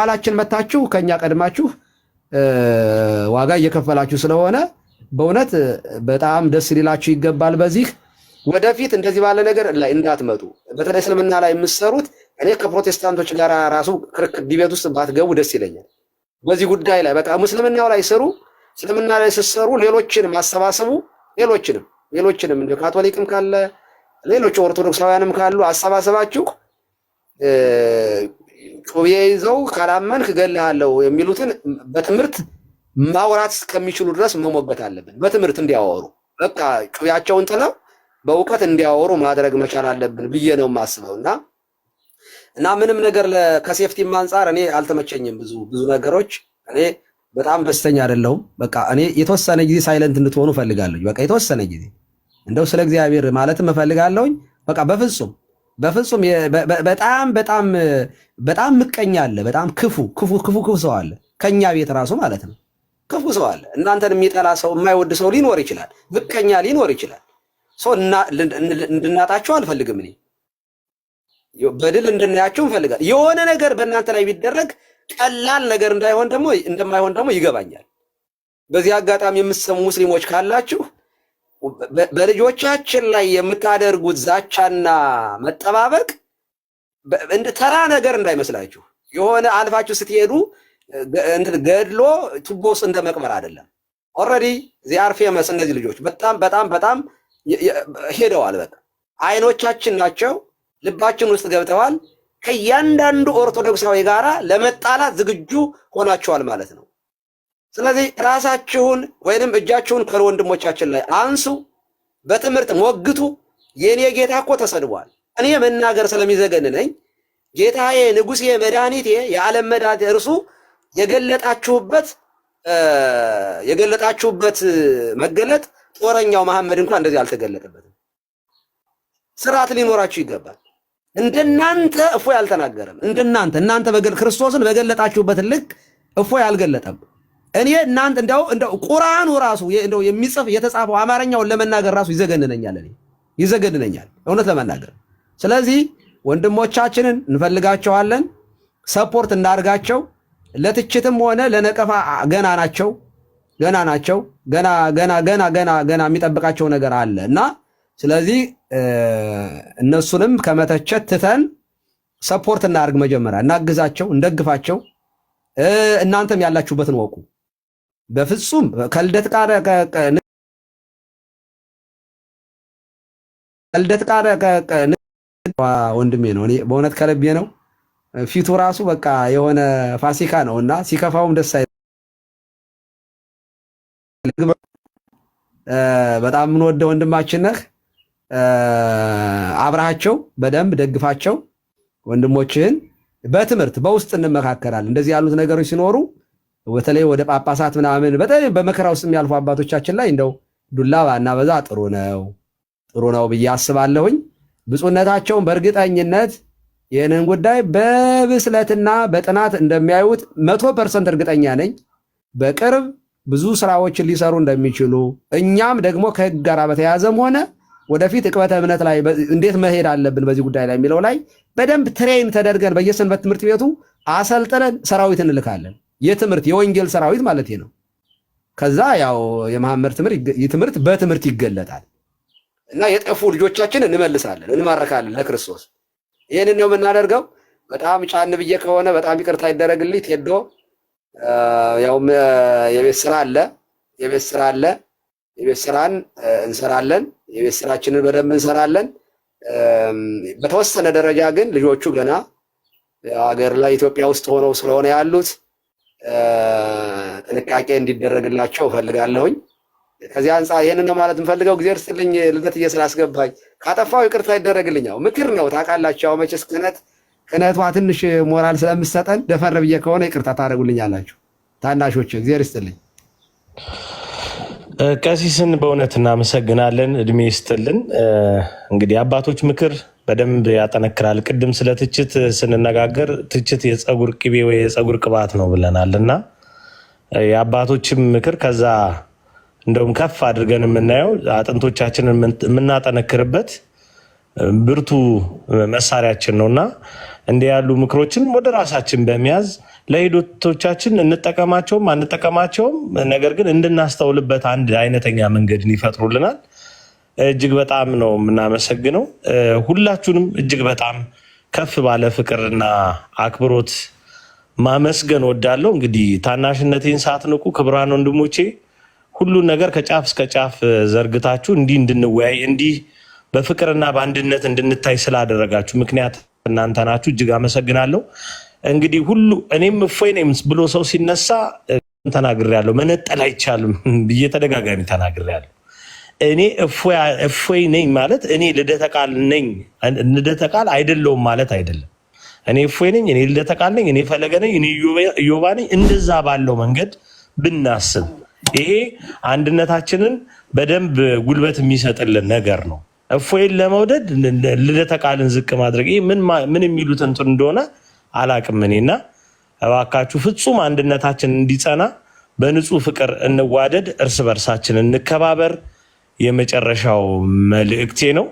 ቃላችን መታችሁ ከኛ ቀድማችሁ ዋጋ እየከፈላችሁ ስለሆነ በእውነት በጣም ደስ ሊላችሁ ይገባል። በዚህ ወደፊት እንደዚህ ባለ ነገር ላይ እንዳትመጡ። በተለይ እስልምና ላይ የምትሰሩት እኔ ከፕሮቴስታንቶች ጋር ራሱ ክርክር ዲቤት ውስጥ ባትገቡ ደስ ይለኛል። በዚህ ጉዳይ ላይ በቃ ሙስልምናው ላይ ስሩ። እስልምና ላይ ስትሰሩ ሌሎችንም አሰባስቡ። ሌሎችንም እንደ ካቶሊክም ካለ ሌሎች ኦርቶዶክሳውያንም ካሉ አሰባስባችሁ ጩቤ ይዘው ካላመንክ እገልሃለሁ የሚሉትን በትምህርት ማውራት እስከሚችሉ ድረስ መሞገት አለብን። በትምህርት እንዲያወሩ በቃ ጩቤያቸውን ጥለው በእውቀት እንዲያወሩ ማድረግ መቻል አለብን ብዬ ነው የማስበው። እና ምንም ነገር ከሴፍቲም አንፃር እኔ አልተመቸኝም። ብዙ ነገሮች እኔ በጣም ደስተኛ አይደለሁም። በቃ እኔ የተወሰነ ጊዜ ሳይለንት እንድትሆኑ ፈልጋለሁ። በቃ የተወሰነ ጊዜ እንደው ስለ እግዚአብሔር ማለትም እፈልጋለሁኝ። በቃ በፍጹም በጣም ምቀኛ አለ። በጣም ክፉ ሰው አለ። ከኛ ቤት ራሱ ማለት ነው ክፉ ሰው አለ። እናንተን የሚጠላ ሰው የማይወድ ሰው ሊኖር ይችላል። ምቀኛ ሊኖር ይችላል። ሰው እንድናጣቸው አልፈልግም። እኔ በድል እንድናያቸው እንፈልጋለን። የሆነ ነገር በእናንተ ላይ ቢደረግ ቀላል ነገር እንደማይሆን ደግሞ ይገባኛል። በዚህ አጋጣሚ የምትሰሙ ሙስሊሞች ካላችሁ በልጆቻችን ላይ የምታደርጉት ዛቻና መጠባበቅ ተራ ነገር እንዳይመስላችሁ። የሆነ አልፋችሁ ስትሄዱ ገድሎ ቱቦ ውስጥ እንደመቅበር አይደለም። ኦልሬዲ ዚአር ፌመስ እነዚህ ልጆች በጣም ሄደዋል። በቃ አይኖቻችን ናቸው፣ ልባችን ውስጥ ገብተዋል። ከእያንዳንዱ ኦርቶዶክሳዊ ጋራ ለመጣላት ዝግጁ ሆናችኋል ማለት ነው። ስለዚህ ራሳችሁን ወይንም እጃችሁን ከወንድሞቻችን ላይ አንሱ፣ በትምህርት ሞግቱ። የኔ ጌታ እኮ ተሰድቧል። እኔ መናገር ስለሚዘገንነኝ ጌታዬ፣ ንጉሴ፣ መድኃኒቴ፣ የዓለም መድኃኒት እርሱ የገለጣችሁበት መገለጥ ጦረኛው መሐመድ እንኳን እንደዚህ አልተገለጠበትም። ስርዓት ሊኖራችሁ ይገባል። እንደናንተ እፎይ አልተናገረም። እናንተ ክርስቶስን በገለጣችሁበት ልክ እፎይ አልገለጠም። እኔ እናንተ እንደው ቁርአኑ ራሱ እንደው የተጻፈው አማርኛውን ለመናገር ራሱ ይዘገንነኛል እውነት ለመናገር። ስለዚህ ወንድሞቻችንን እንፈልጋቸዋለን፣ ሰፖርት እናርጋቸው። ለትችትም ሆነ ለነቀፋ ገና ናቸው። ገና የሚጠብቃቸው ነገር አለ እና ስለዚህ እነሱንም ከመተቸት ትተን ሰፖርት እናርግ። መጀመሪያ እናግዛቸው፣ እንደግፋቸው። እናንተም ያላችሁበትን ወቁ። በፍጹም ከልደት ቃል ወንድሜ ነው። እኔ በእውነት ከልቤ ነው። ፊቱ ራሱ በቃ የሆነ ፋሲካ ነውና ሲከፋውም ደስ አይልም። በጣም የምንወደው ወንድማችን ነህ። አብራቸው፣ በደንብ ደግፋቸው። ወንድሞችህን በትምህርት በውስጥ እንመካከራለን። እንደዚህ ያሉት ነገሮች ሲኖሩ በተለይ ወደ ጳጳሳት ምናምን በተለይ በመከራ ውስጥ የሚያልፉ አባቶቻችን ላይ እንደው ዱላ ባናበዛ ጥሩ ነው ብዬ አስባለሁኝ። ብፁዕነታቸውን በእርግጠኝነት ይህንን ጉዳይ በብስለትና በጥናት እንደሚያዩት 100% እርግጠኛ ነኝ። በቅርብ ብዙ ስራዎችን ሊሰሩ እንደሚችሉ እኛም ደግሞ ከህግ ጋር በተያያዘም ሆነ ወደፊት ዕቅበተ እምነት ላይ እንዴት መሄድ አለብን በዚህ ጉዳይ ላይ የሚለው ላይ በደንብ ትሬን ተደርገን በየሰንበት ትምህርት ቤቱ አሰልጥነን ሰራዊት እንልካለን። የወንጌል ሰራዊት ማለት ነው። ከዛ ያው የመሐመድ ትምህርት በትምህርት ይገለጣል እና የጠፉ ልጆቻችን እንመልሳለን፣ እንማረካለን ለክርስቶስ። ይህንን ነው የምናደርገው። በጣም ጫን ብዬ ከሆነ በጣም ይቅርታ ይደረግልኝ። ቴዶ ያው የቤት ስራ አለ። የቤት ስራን እንሰራለን። የቤት ስራችንን በደንብ እንሰራለን። በተወሰነ ደረጃ ግን ልጆቹ ገና ሀገር ላይ ኢትዮጵያ ውስጥ ሆነው ስለሆነ ያሉት ጥንቃቄ እንዲደረግላቸው እፈልጋለሁኝ። ከዚህ አንጻር ይሄንን ነው ማለት እንፈልገው። እግዚአብሔር ይስጥልኝ ልደትዬ ስላስገባኝ። ካጠፋው ይቅርታ ይደረግልኛው። ምክር ነው ታውቃላችሁ። ያው መቼስ ክህነቷ ትንሽ ሞራል ስለምሰጠን ደፈር ብዬ ከሆነ ይቅርታ ታደርጉልኛላችሁ ታናሾች። እግዚአብሔር ይስጥልኝ። ቀሲስን በእውነት እናመሰግናለን። እድሜ ይስጥልን። እንግዲህ አባቶች ምክር በደንብ ያጠነክራል። ቅድም ስለ ትችት ስንነጋገር ትችት የፀጉር ቅቤ ወይ የፀጉር ቅባት ነው ብለናል እና የአባቶችም ምክር ከዛ እንደውም ከፍ አድርገን የምናየው አጥንቶቻችንን የምናጠነክርበት ብርቱ መሳሪያችን ነውና እንዲህ ያሉ ምክሮችን ወደ ራሳችን በመያዝ ለሂደቶቻችን እንጠቀማቸውም አንጠቀማቸውም፣ ነገር ግን እንድናስተውልበት አንድ አይነተኛ መንገድን ይፈጥሩልናል። እጅግ በጣም ነው የምናመሰግነው። ሁላችሁንም እጅግ በጣም ከፍ ባለ ፍቅርና አክብሮት ማመስገን ወዳለው። እንግዲህ ታናሽነቴን ሳትንቁ ክቡራን ወንድሞቼ ሁሉን ነገር ከጫፍ እስከ ጫፍ ዘርግታችሁ እንዲህ እንድንወያይ እንዲህ በፍቅርና በአንድነት እንድንታይ ስላደረጋችሁ ምክንያት እናንተ ናችሁ። እጅግ አመሰግናለሁ። እንግዲህ ሁሉ እኔም እፎይ ነኝ ብሎ ሰው ሲነሳ ተናግሬያለሁ። መነጠል አይቻልም ብዬ ተደጋጋሚ ተናግሬያለሁ። እኔ እፎይ ነኝ ማለት እኔ ልደተ ቃል ነኝ፣ ልደተ ቃል አይደለሁም ማለት አይደለም። እኔ እፎይ ነኝ፣ እኔ ልደተ ቃል ነኝ፣ እኔ ፈለገ ነኝ፣ እኔ ኢዮባ ነኝ። እንደዛ ባለው መንገድ ብናስብ ይሄ አንድነታችንን በደንብ ጉልበት የሚሰጥልን ነገር ነው። እፎይን ለመውደድ ልደተ ቃልን ዝቅ ማድረግ ይሄ ምን የሚሉት እንትን እንደሆነ አላቅም እኔና እባካችሁ ፍጹም አንድነታችን እንዲጸና በንጹህ ፍቅር እንዋደድ፣ እርስ በርሳችን እንከባበር የመጨረሻው መልእክቴ ነው።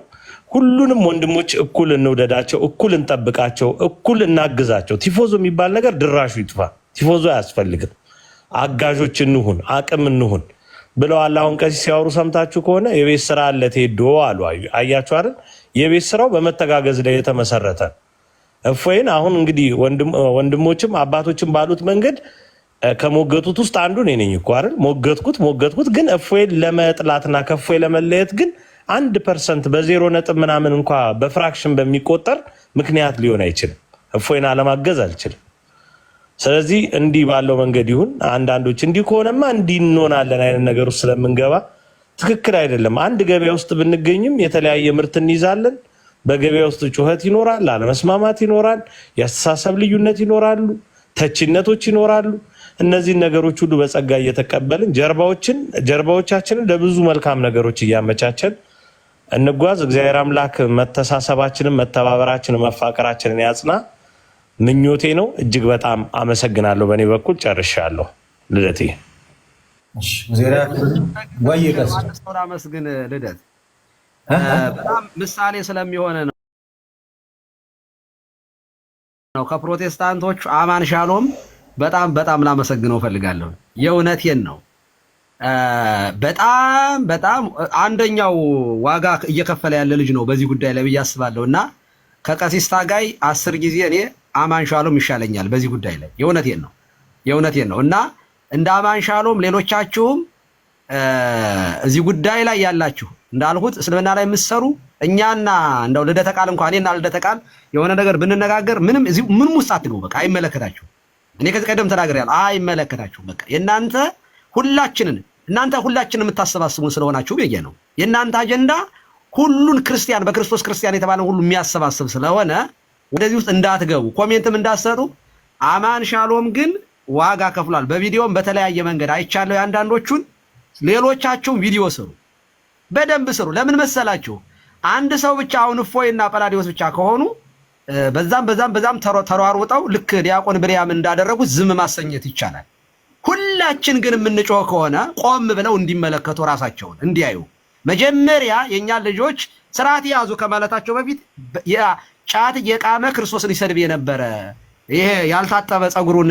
ሁሉንም ወንድሞች እኩል እንውደዳቸው፣ እኩል እንጠብቃቸው፣ እኩል እናግዛቸው። ቲፎዞ የሚባል ነገር ድራሹ ይጥፋ። ቲፎዞ አያስፈልግም። አጋዦች እንሁን፣ አቅም እንሁን ብለዋል። አሁን ቀሲስ ሲያወሩ ሰምታችሁ ከሆነ የቤት ስራ አለ ቴዶ አሉ። አያችሁ አይደል? የቤት ስራው በመተጋገዝ ላይ የተመሰረተ እፎይን አሁን እንግዲህ ወንድሞችም አባቶችም ባሉት መንገድ ከሞገቱት ውስጥ አንዱ እኔ ነኝ እኮ አይደል? ሞገትኩት። ግን እፎይን ለመጥላትና ከእፎይ ለመለየት ግን 1% በዜሮ ነጥብ ምናምን እንኳ በፍራክሽን በሚቆጠር ምክንያት ሊሆን አይችልም። እፎይን አለማገዝ አልችልም። ስለዚህ እንዲህ ባለው መንገድ ይሁን። አንዳንዶች እንዲህ ከሆነማ እንዲህ እንሆናለን አይነት ነገር ውስጥ ስለምንገባ ትክክል አይደለም። አንድ ገበያ ውስጥ ብንገኝም የተለያየ ምርት እንይዛለን። በገበያ ውስጥ ጩኸት ይኖራል፣ አለመስማማት ይኖራል፣ የአስተሳሰብ ልዩነት ይኖራሉ፣ ተችነቶች ይኖራሉ። እነዚህን ነገሮች ሁሉ በጸጋ እየተቀበልን ጀርባዎቻችንን ለብዙ መልካም ነገሮች እያመቻቸን እንጓዝ። እግዚአብሔር አምላክ መተሳሰባችንን፣ መተባበራችንን፣ መፋቀራችንን ያጽና ምኞቴ ነው። እጅግ በጣም አመሰግናለሁ። በእኔ በኩል ጨርሻለሁ። ልደቴ አመስግን ልደት በጣም ምሳሌ ስለሚሆነ ነው። ከፕሮቴስታንቶቹ አማን ሻሎም በጣም ላመሰግነው ፈልጋለሁ። የእውነቴን ነው። በጣም አንደኛው ዋጋ እየከፈለ ያለ ልጅ ነው በዚህ ጉዳይ ላይ ብዬ አስባለሁ። እና ከቀሲስ ታጋይ 10 ጊዜ እኔ አማን ሻሎም ይሻለኛል በዚህ ጉዳይ ላይ። የእውነቴን ነው። እና እንደ አማን ሻሎም ሌሎቻችሁም እዚህ ጉዳይ ላይ ያላችሁ እንዳልሁት እስልምና ላይ የምትሰሩ እኛና እንደው ልደተ ቃል እንኳን እኔና ልደተ ቃል የሆነ ነገር ብንነጋገር ምንም ውስጥ አትገቡ። በቃ አይመለከታችሁም። እኔ ከዚህ ቀደም ተናግሬያለሁ። አይመለከታችሁም። በቃ እናንተ ሁላችንን የምታሰባስቡን ስለሆናችሁ ብዬ ነው። የእናንተ አጀንዳ ሁሉን ክርስቲያን በክርስቶስ ክርስቲያን የተባለ ሁሉ የሚያሰባስብ ስለሆነ ወደዚህ ውስጥ እንዳትገቡ፣ ኮሜንትም እንዳትሰጡ። አማን ሻሎም ግን ዋጋ ከፍሏል። በቪዲዮም በተለያየ መንገድ አይቻለሁ የአንዳንዶቹን። ሌሎቻችሁም ቪዲዮ ስሩ፣ በደንብ ስሩ። ለምን መሰላችሁ? አንድ ሰው ብቻ አሁን እፎይና ጰላዲዮስ ብቻ ከሆኑ በዛም ተሯሩጠው ልክ ዲያቆን ብርያም እንዳደረጉት ዝም ማሰኘት ይቻላል። ሁላችን ግን የምንጮህ ከሆነ ቆም ብለው እንዲመለከቱ ራሳቸውን እንዲያዩ መጀመሪያ የኛ ልጆች ስርዓት ያዙ ከማለታቸው በፊት ጫት እየቃመ ክርስቶስን ይሰድብ የነበረ ይሄ ያልታጠበ ጸጉሩን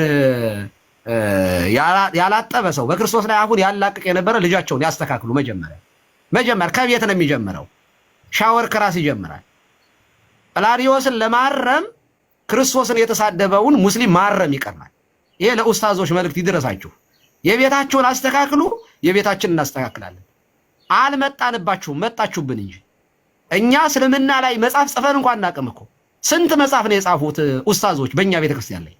ያላጠበ ሰው በክርስቶስ ላይ አፉን ያላቅቅ የነበረ ልጃቸውን ያስተካክሉ። መጀመሪያ ከቤት ነው የሚጀምረው። ሻወር ከራስ ይጀምራል። ጰላዲዮስን ለማረም ክርስቶስን የተሳደበውን ሙስሊም ማረም ይቀርናል። ይሄ ለኡስታዞች መልእክት ይድረሳችሁ። የቤታችሁን አስተካክሉ፣ የቤታችንን እናስተካክላለን። አልመጣንባችሁም፣ መጣችሁብን እንጂ እኛ እስልምና ላይ መጽሐፍ ጽፈን እንኳን አናውቅም እኮ። ስንት መጽሐፍ ነው የጻፉት ኡስታዞች በእኛ ቤተክርስቲያን ላይ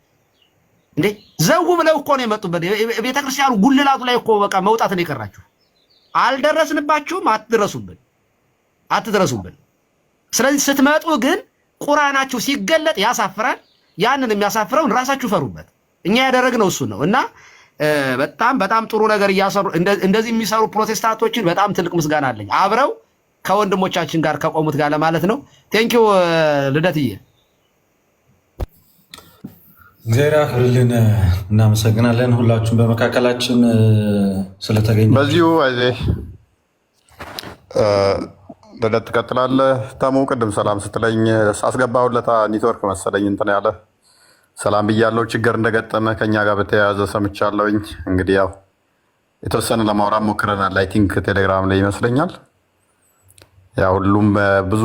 እንዴ? ዘው ብለው እኮ ነው የመጡበት። ቤተክርስቲያኑ ጉልላቱ ላይ እኮ በቃ መውጣት ነው የቀራችሁ። አልደረስንባችሁም፣ አትድረሱብን። ስለዚህ ስትመጡ ግን ቁርአናችሁ ሲገለጥ ያሳፍራል። ያንን የሚያሳፍረውን ራሳችሁ ፈሩበት። እኛ ያደረግነው እሱን ነው። እና በጣም ጥሩ ነገር እያሰሩ እንደዚህ የሚሰሩ ፕሮቴስታንቶችን በጣም ትልቅ ምስጋና አለኝ። አብረው ከወንድሞቻችን ጋር ከቆሙት ጋር ለማለት ነው። ቴንኪው ልደትዬ፣ እግዚአብሔር ያክብርልን። እናመሰግናለን ሁላችሁም በመካከላችን ስለተገኘ። በዚሁ ልደት ትቀጥላለህ። ተሙ ቅድም ሰላም ስትለኝ አስገባሁለታ ኔትወርክ መሰለኝ እንትን ያለ ሰላም ብያለው። ችግር እንደገጠመ ከኛ ጋር በተያያዘ ሰምቻለሁኝ። እንግዲህ ያው የተወሰነ ለማውራት ሞክረናል። አይ ቲንክ ቴሌግራም ላይ ይመስለኛል። ያው ሁሉም ብዙ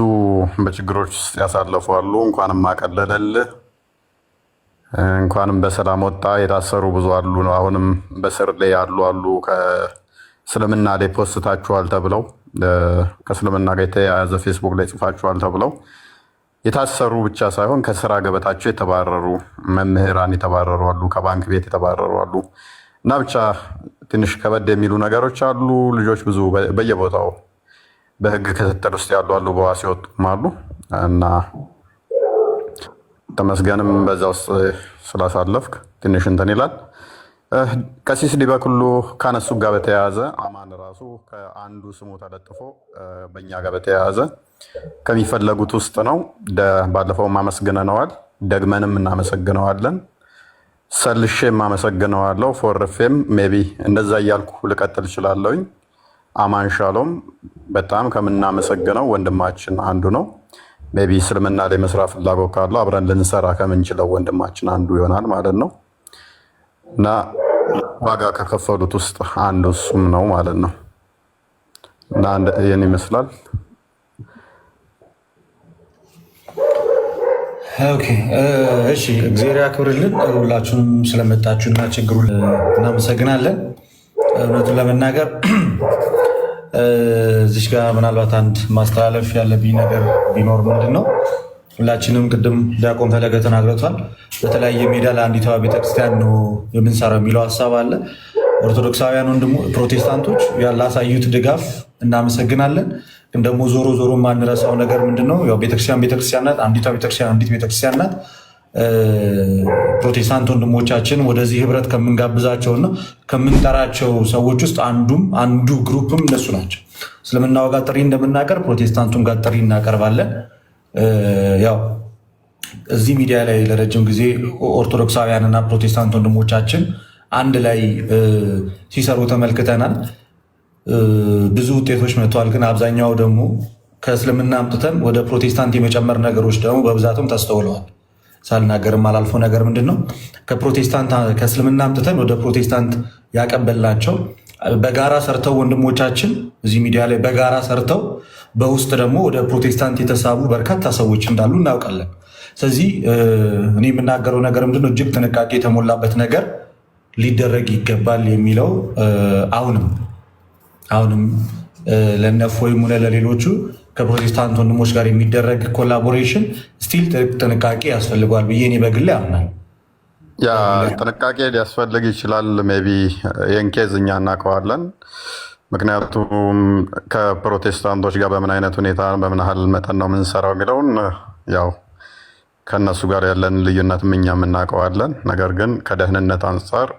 በችግሮች ውስጥ ያሳለፉ አሉ። እንኳንም አቀለለልህ፣ እንኳንም በሰላም ወጣ። የታሰሩ ብዙ አሉ ነው አሁንም በስር ላይ ያሉ አሉ። ከእስልምና ላይ ፖስታችኋል ተብለው ከእስልምና ጋር የተያያዘ ፌስቡክ ላይ ጽፋችኋል ተብለው የታሰሩ ብቻ ሳይሆን ከስራ ገበታቸው የተባረሩ መምህራን የተባረሩ አሉ፣ ከባንክ ቤት የተባረሩ አሉ። እና ብቻ ትንሽ ከበድ የሚሉ ነገሮች አሉ። ልጆች ብዙ በየቦታው በህግ ክትትል ውስጥ ያሉ አሉ፣ በዋስ ይወጡም አሉ። እና ተመስገንም በዛ ውስጥ ስላሳለፍክ ትንሽ እንትን ይላል። ቀሲስ ዲበኩሉ ካነሱ ጋር በተያያዘ አማን ራሱ ከአንዱ ስሙ ተለጥፎ በእኛ ጋር በተያያዘ ከሚፈለጉት ውስጥ ነው። ባለፈውም አመስግነነዋል፣ ደግመንም እናመሰግነዋለን። ሰልሼም አመሰግነዋለሁ፣ ፎርፌም ሜቢ እንደዛ እያልኩ ልቀጥል እችላለሁኝ። አማን ሻሎም በጣም ከምናመሰግነው ወንድማችን አንዱ ነው። ሜቢ እስልምና ላይ መስራት ፍላጎት ካለው አብረን ልንሰራ ከምንችለው ወንድማችን አንዱ ይሆናል ማለት ነው እና ዋጋ ከከፈሉት ውስጥ አንዱ እሱም ነው ማለት ነው። እና ይህን ይመስላል። ኦኬ እሺ፣ እግዚአብሔር ያክብርልን። ሁላችሁንም ስለመጣችሁና ችግሩን እናመሰግናለን። እውነቱን ለመናገር እዚች ጋር ምናልባት አንድ ማስተላለፍ ያለብኝ ነገር ቢኖር ምንድን ነው፣ ሁላችንም ቅድም ዲያቆን ፈለገ ተናግረቷል። በተለያየ ሜዳ ለአንዲቷ ቤተክርስቲያን ነው የምንሰራው የሚለው ሀሳብ አለ። ኦርቶዶክሳውያን ወንድሞ ፕሮቴስታንቶች ላሳዩት ድጋፍ እናመሰግናለን። ግን ደግሞ ዞሮ ዞሮ የማንረሳው ነገር ምንድን ነው፣ ቤተክርስቲያን ናት። አንዲቷ ቤተክርስቲያን አንዲት ቤተክርስቲያን ናት። ፕሮቴስታንት ወንድሞቻችን ወደዚህ ህብረት ከምንጋብዛቸውና ከምንጠራቸው ሰዎች ውስጥ አንዱ ግሩፕም እነሱ ናቸው። እስልምናው ጋር ጥሪ እንደምናቀርብ ፕሮቴስታንቱም ጋር ጥሪ እናቀርባለን። ያው እዚህ ሚዲያ ላይ ለረጅም ጊዜ ኦርቶዶክሳውያንና ፕሮቴስታንት ወንድሞቻችን አንድ ላይ ሲሰሩ ተመልክተናል። ብዙ ውጤቶች መጥተዋል። ግን አብዛኛው ደግሞ ከእስልምና አምጥተን ወደ ፕሮቴስታንት የመጨመር ነገሮች ደግሞ በብዛትም ተስተውለዋል። ሳልናገርም አላልፎ ነገር ምንድን ነው፣ ከእስልምና አምጥተን ወደ ፕሮቴስታንት ያቀበልናቸው በጋራ ሰርተው ወንድሞቻችን እዚህ ሚዲያ ላይ በጋራ ሰርተው በውስጥ ደግሞ ወደ ፕሮቴስታንት የተሳቡ በርካታ ሰዎች እንዳሉ እናውቃለን። ስለዚህ እኔ የምናገረው ነገር ምንድን ነው፣ እጅግ ጥንቃቄ የተሞላበት ነገር ሊደረግ ይገባል የሚለው አሁንም ለነፎይም ሆነ ለሌሎቹ ከፕሮቴስታንት ወንድሞች ጋር የሚደረግ ኮላቦሬሽን ስቲል ጥንቃቄ ያስፈልገዋል ብዬ እኔ በግሌ አምናለሁ። ያ ጥንቃቄ ሊያስፈልግ ይችላል። ሜይ ቢ ይህን ኬዝ እኛ እናውቀዋለን። ምክንያቱም ከፕሮቴስታንቶች ጋር በምን አይነት ሁኔታ በምን ያህል መጠን ነው የምንሰራው የሚለውን ያው ከእነሱ ጋር ያለን ልዩነት እኛ የምናውቀዋለን። ነገር ግን ከደህንነት አንጻር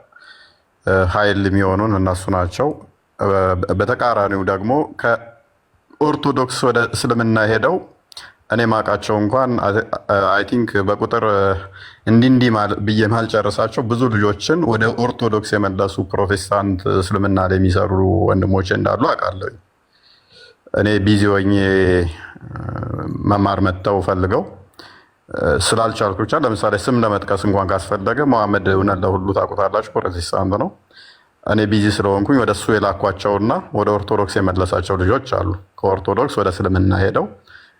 ኃይል የሚሆኑን እነሱ ናቸው። በተቃራኒው ደግሞ ከኦርቶዶክስ ወደ እስልምና ሄደው እኔ ማውቃቸው እንኳን አይ ቲንክ በቁጥር እንዲህ ብዬ ማልጨርሳቸው ብዙ ልጆችን ወደ ኦርቶዶክስ የመለሱ ፕሮቴስታንት እስልምና ላይ የሚሰሩ ወንድሞች እንዳሉ አውቃለሁ። እኔ ቢዚ ሆኜ መማር መጥተው ፈልገው ስላልቻልኩ ብቻ ለምሳሌ ስም ለመጥቀስ እንኳን ካስፈለገ መሐመድ እውነት ለሁሉ ታውቁታላችሁ፣ ፕሮቴስታንት ነው። እኔ ቢዚ ስለሆንኩኝ ወደ እሱ የላኳቸውና ወደ ኦርቶዶክስ የመለሳቸው ልጆች አሉ። ከኦርቶዶክስ ወደ እስልምና ሄደው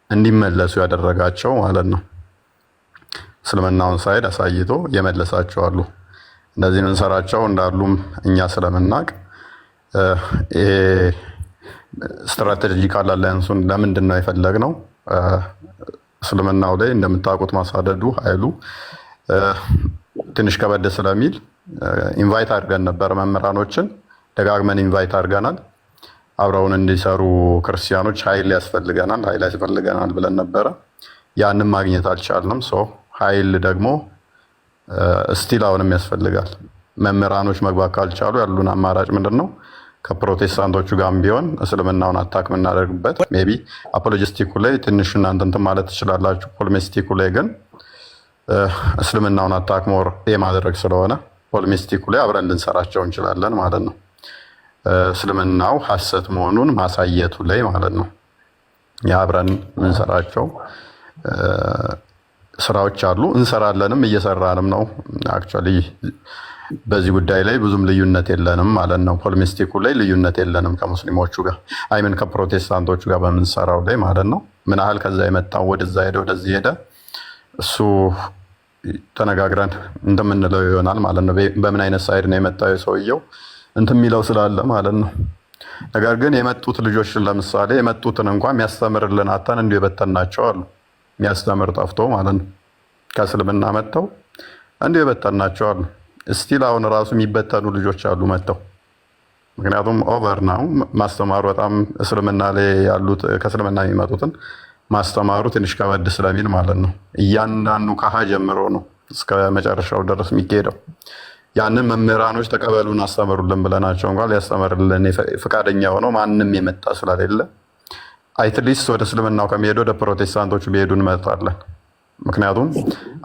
እንዲመለሱ ያደረጋቸው ማለት ነው። እስልምናውን ሳይድ አሳይቶ የመለሳቸው አሉ። እንደዚህ እንሰራቸው እንዳሉም እኛ ስለምናቅ ይሄ ስትራቴጂካል አላያንሱን ለምንድን ነው የፈለግነው? እስልምናው ላይ እንደምታውቁት ማሳደዱ ኃይሉ ትንሽ ከበድ ስለሚል ኢንቫይት አድርገን ነበር። መምህራኖችን ደጋግመን ኢንቫይት አድርገናል። አብረውን እንዲሰሩ ክርስቲያኖች ኃይል ያስፈልገናል ብለን ነበረ። ያንም ማግኘት አልቻልንም። ኃይል ደግሞ ስቲል አሁንም ያስፈልጋል። መምህራኖች መግባት ካልቻሉ ያሉን አማራጭ ምንድን ነው? ከፕሮቴስታንቶቹ ጋርም ቢሆን እስልምናውን አታክ የምናደርግበት ሜይ ቢ አፖሎጂስቲኩ ላይ ትንሽ እናንተ እንትን ማለት ትችላላችሁ። ፖልሚስቲኩ ላይ ግን እስልምናውን አታክ ሞር የማድረግ ስለሆነ ፖልሚስቲኩ ላይ አብረን ልንሰራቸው እንችላለን ማለት ነው። እስልምናው ሐሰት መሆኑን ማሳየቱ ላይ ማለት ነው። አብረን የምንሰራቸው ስራዎች አሉ። እንሰራለንም እየሰራንም ነው። አክቹዋሊ በዚህ ጉዳይ ላይ ብዙም ልዩነት የለንም ማለት ነው። ፖለሚስቲኩ ላይ ልዩነት የለንም ከሙስሊሞቹ ጋር አይምን ከፕሮቴስታንቶቹ ጋር በምንሰራው ላይ ማለት ነው። ምን ያህል ከዛ የመጣው ወደዛ ሄደ ወደዚህ ሄደ እሱ ተነጋግረን እንደምንለው ይሆናል ማለት ነው። በምን አይነት ሳይድ ነው የመጣው ሰውየው እንትን የሚለው ስላለ ማለት ነው። ነገር ግን የመጡት ልጆች ለምሳሌ የመጡትን እንኳን የሚያስተምርልን አጣን እንዲሁ የበተናቸው አሉ። የሚያስተምር ጠፍቶ ማለት ነው። ከእስልምና መጥተው እንዲሁ የበተናቸው አሉ። ስቲል አሁን ራሱ የሚበተኑ ልጆች አሉ መጥተው። ምክንያቱም ኦቨር ነው ማስተማሩ በጣም እስልምና ላይ ያሉት ከእስልምና የሚመጡትን ማስተማሩ ትንሽ ከበድ ስለሚል ማለት ነው። እያንዳንዱ ከሀ ጀምሮ ነው እስከ መጨረሻው ድረስ የሚካሄደው። ያንን መምህራኖች ተቀበሉን አስተምሩልን ብለናቸው እንኳን ሊያስተምርልን ፈቃደኛ ሆነው ማንም የመጣ ስለሌለ አትሊስት ወደ እስልምናው ከሚሄዱ ወደ ፕሮቴስታንቶቹ ቢሄዱ እንመጣለን። ምክንያቱም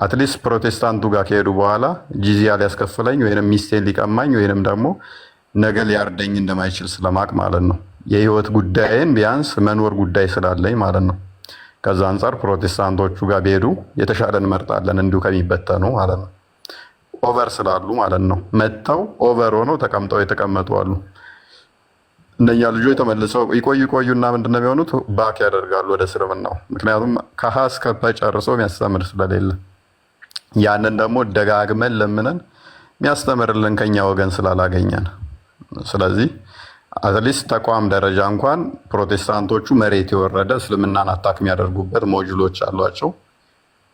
አትሊስት ፕሮቴስታንቱ ጋር ከሄዱ በኋላ ጂዚያ ሊያስከፍለኝ ወይንም ሚስቴን ሊቀማኝ ወይንም ደግሞ ነገ ሊያርደኝ እንደማይችል ስለማቅ ማለት ነው። የህይወት ጉዳይን ቢያንስ መኖር ጉዳይ ስላለኝ ማለት ነው። ከዛ አንጻር ፕሮቴስታንቶቹ ጋር ቢሄዱ የተሻለ እንመርጣለን፣ እንዲሁ ከሚበተኑ ማለት ነው። ኦቨር ስላሉ ማለት ነው። መጥተው ኦቨር ሆነው ተቀምጠው የተቀመጡ አሉ። እነኛ ልጆች ተመልሰው ይቆዩና ምንድነው የሚሆኑት? ባክ ያደርጋሉ ወደ እስልምናው። ምክንያቱም ከሀ እስከ ፐ ጨርሰው የሚያስተምር ስለሌለ፣ ያንን ደግሞ ደጋግመን ለምነን የሚያስተምርልን ከኛ ወገን ስላላገኘን፣ ስለዚህ አትሊስት ተቋም ደረጃ እንኳን ፕሮቴስታንቶቹ መሬት የወረደ እስልምናን አታክ የሚያደርጉበት ሞጁሎች አሏቸው።